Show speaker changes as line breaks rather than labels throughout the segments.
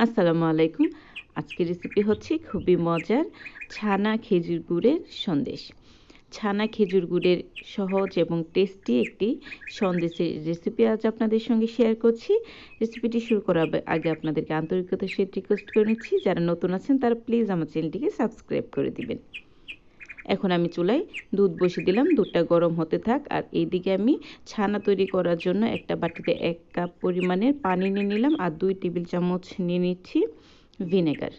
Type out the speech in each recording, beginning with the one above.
আসসালামু আলাইকুম। আজকের রেসিপি হচ্ছে খুবই মজার ছানা খেজুর গুড়ের সন্দেশ। ছানা খেজুর গুড়ের সহজ এবং টেস্টি একটি সন্দেশের রেসিপি আজ আপনাদের সঙ্গে শেয়ার করছি। রেসিপিটি শুরু করার আগে আপনাদেরকে আন্তরিকতার সাথে রিকোয়েস্ট করে নিচ্ছি, যারা নতুন আছেন তারা প্লিজ আমার চ্যানেলটিকে সাবস্ক্রাইব করে দিবেন। এখন আমি চুলায় দুধ বসিয়ে দিলাম, দুধটা গরম হতে থাক। আর এইদিকে আমি ছানা তৈরি করার জন্য একটা বাটিতে 1 কাপ পরিমাণের পানি নিয়ে নিলাম আর 2 টেবিল চামচ নিয়ে নিচ্ছি ভিনেগার।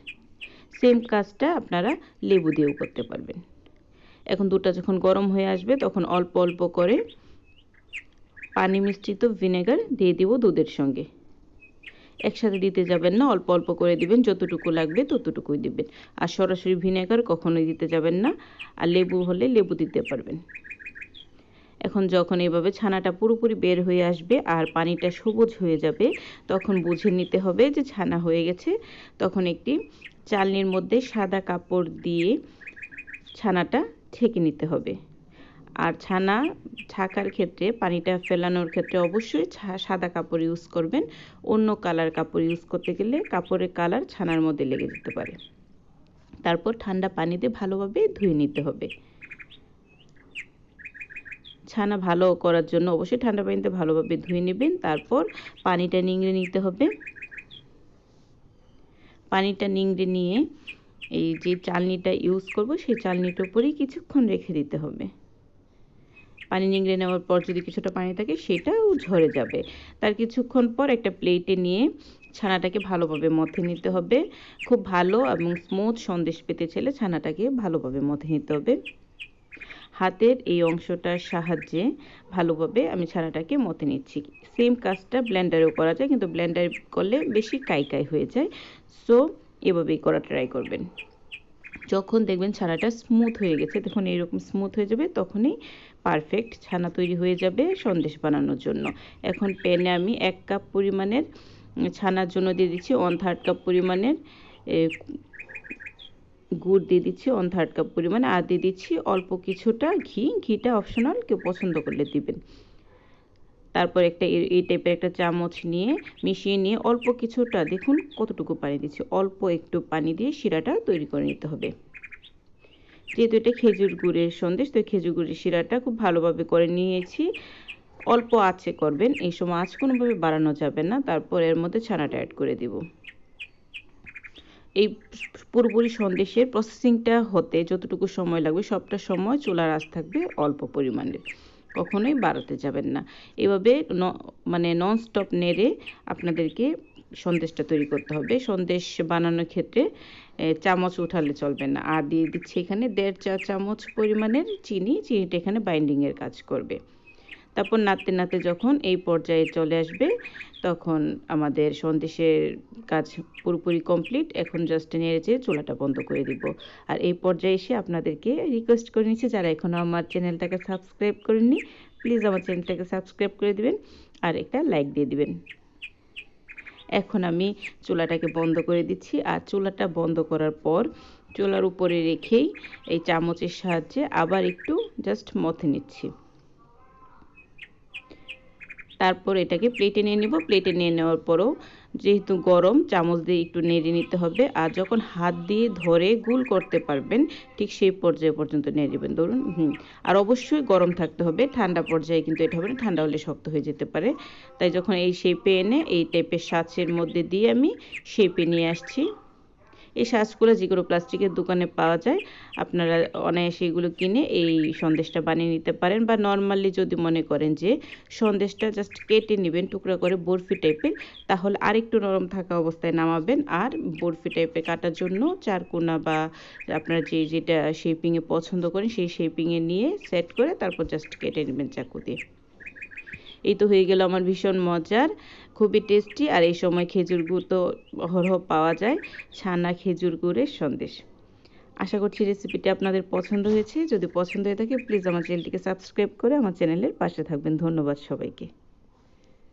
সেম কাজটা আপনারা লেবু দিয়েও করতে পারবেন। এখন দুধটা যখন গরম হয়ে আসবে তখন অল্প অল্প করে পানি মিশ্রিত ভিনেগার দিয়ে দিব দুধের সঙ্গে। একসাথে দিতে যাবেন না, অল্প অল্প করে দিবেন, যতটুকু লাগবে ততটুকুই দিবেন। আর সরাসরি ভিনেগার কখনোই দিতে যাবেন না। আর লেবু হলে লেবু দিতে পারবেন। এখন যখন এভাবে ছানাটা পুরোপুরি বের হয়ে আসবে আর পানিটা সবুজ হয়ে যাবে, তখন বুঝে নিতে হবে যে ছানা হয়ে গেছে। তখন একটি চালনির মধ্যে সাদা কাপড় দিয়ে ছানাটা ছেঁকে নিতে হবে। আর ছানা ছাকার ক্ষেত্রে, পানিটা ফেলানোর ক্ষেত্রে অবশ্যই সাদা কাপড় ইউজ করবেন। অন্য কালার কাপড় ইউজ করতে গেলে কাপড়ের কালার ছানার মধ্যে লেগে যেতে পারে। তারপর ঠান্ডা পানিতে ভালোভাবে ধুয়ে নিতে হবে। ছানা ভালো করার জন্য অবশ্যই ঠান্ডা পানিতে ভালোভাবে ধুয়ে নেবেন। তারপর পানিটা নিংড়ে নিতে হবে। পানিটা নিংড়ে নিয়ে এই যে চালনিটা ইউজ করব সেই চালনিটার উপরেই কিছুক্ষণ রেখে দিতে হবে। পানি নিংড়ে নেওয়ার পর যদি কিছুটা পানি থাকে সেটাও ঝরে যাবে। তার কিছুক্ষণ পর একটা প্লেটে নিয়ে ছানাটাকে ভালোভাবে মথে নিতে হবে। খুব ভালো এবং স্মুথ সন্দেশ পেতে চাইলে ছানাটাকে ভালোভাবে মথে নিতে হবে। হাতের এই অংশটার সাহায্যে ভালোভাবে আমি ছানাটাকে মথে নিচ্ছি। সেম কাজটা ব্লেন্ডারেও করা যায়, কিন্তু ব্লেন্ডার করলে বেশি কাই হয়ে যায়। সো এভাবেই করা ট্রাই করবেন। যখন দেখবেন ছানাটা স্মুথ হয়ে গেছে, দেখুন এইরকম স্মুথ হয়ে যাবে, তখনই পারফেক্ট ছানা তৈরি হয়ে যাবে সন্দেশ বানানোর জন্য। এখন প্যানে আমি 1 কাপ পরিমাণের ছানার জন্য দিয়ে দিচ্ছি 1/3 কাপ পরিমাণের গুড় দিয়ে দিচ্ছি 1/3 কাপ পরিমাণে। আর দিয়ে দিচ্ছি অল্প কিছুটা ঘি। ঘিটা অপশনাল, কেউ পছন্দ করলে দিবেন। তারপর একটা এই টাইপের একটা চামচ নিয়ে মিশিয়ে নিয়ে অল্প কিছুটা, দেখুন কতটুকু পানি দিচ্ছি, অল্প একটু পানি দিয়ে শিরাটা তৈরি করে নিতে হবে। যেহেতু এটা খেজুর গুড়ের সন্দেশ, তো খেজুর গুড়ের শিরাটা খুব ভালোভাবে করে নিয়েছি। অল্প আঁচে করবেন, এই সময় আঁচ কোনোভাবে বাড়ানো যাবে না। তারপর এর মধ্যে ছানাটা অ্যাড করে দিব। এই পুরোপুরি সন্দেশের প্রসেসিংটা হতে যতটুকু সময় লাগবে সবটা সময় চুলার আঁচ থাকবে অল্প পরিমাণে, কখনোই বাড়াতে যাবেন না। এভাবে নন স্টপ নেড়ে আপনাদেরকে সন্দেশটা তৈরি করতে হবে। সন্দেশ বানানোর ক্ষেত্রে চামচ উঠালে চলবে না। আর দিয়ে দিচ্ছি এখানে 1.5 চা চামচ পরিমাণের চিনি। চিনিটা এখানে বাইন্ডিংয়ের কাজ করবে। তারপর নাড়তে নাড়তে যখন এই পর্যায়ে চলে আসবে, তখন আমাদের সন্দেশের কাজ পুরোপুরি কমপ্লিট। এখন জাস্ট নেড়েচেড়ে চুলাটা বন্ধ করে দিব। আর এই পর্যায়ে এসে আপনাদেরকে রিকোয়েস্ট করে নিচ্ছি, যারা এখনও আমার চ্যানেলটাকে সাবস্ক্রাইব করেননি, প্লিজ আমার চ্যানেলটাকে সাবস্ক্রাইব করে দিবেন আর একটা লাইক দিয়ে দিবেন। এখন আমি চুলাটাকে বন্ধ করে দিচ্ছি। আর চুলাটা বন্ধ করার পর চুলার উপরে রেখেই এই চামচের সাহায্যে আবার একটু জাস্ট মথে নিচ্ছি। তারপর এটাকে প্লেটে নিয়ে নেব। প্লেটে নিয়ে নেওয়ার পরও যেহেতু গরম, চামচ দিয়ে একটু নেড়ে নিতে হবে। আর যখন হাত দিয়ে ধরে গুল করতে পারবেন ঠিক সেই পর্যায়ে পর্যন্ত নেড়ে নেবেন। ধরুন আর অবশ্যই গরম থাকতে হবে, ঠান্ডা পর্যায়ে কিন্তু এটা হবে না, ঠান্ডা হলে শক্ত হয়ে যেতে পারে। তাই যখন এই শেপে এনে এই টাইপের সাঁচের মধ্যে দিয়ে আমি শেপে নিয়ে আসছি। এই সাজগুলো যেগুলো প্লাস্টিকের দোকানে পাওয়া যায়, আপনারা অনায়াসে এগুলো কিনে এই সন্দেশটা বানিয়ে নিতে পারেন। বা নর্মালি যদি মনে করেন যে সন্দেশটা জাস্ট কেটে নেবেন টুকরা করে বরফি টাইপের, তাহলে আরেকটু নরম থাকা অবস্থায় নামাবেন। আর বরফি টাইপের কাটার জন্য চারকোনা বা আপনারা যেটা শেপিংয়ে পছন্দ করেন সেই শেপিংয়ে নিয়ে সেট করে তারপর জাস্ট কেটে নেবেন চাকু দিয়ে। এই তো হয়ে গেল আমার ভীষণ মজার, খুবই টেস্টি। আর এই সময় খেজুর গুড় তো অহরহ পাওয়া যায়, ছানা খেজুর গুড়ের সন্দেশ। আশা করছি রেসিপিটি আপনাদের পছন্দ হয়েছে। যদি পছন্দ হয়ে থাকে প্লিজ আমার চ্যানেলটিকে সাবস্ক্রাইব করে আমার চ্যানেলের পাশে থাকবেন। ধন্যবাদ সবাইকে।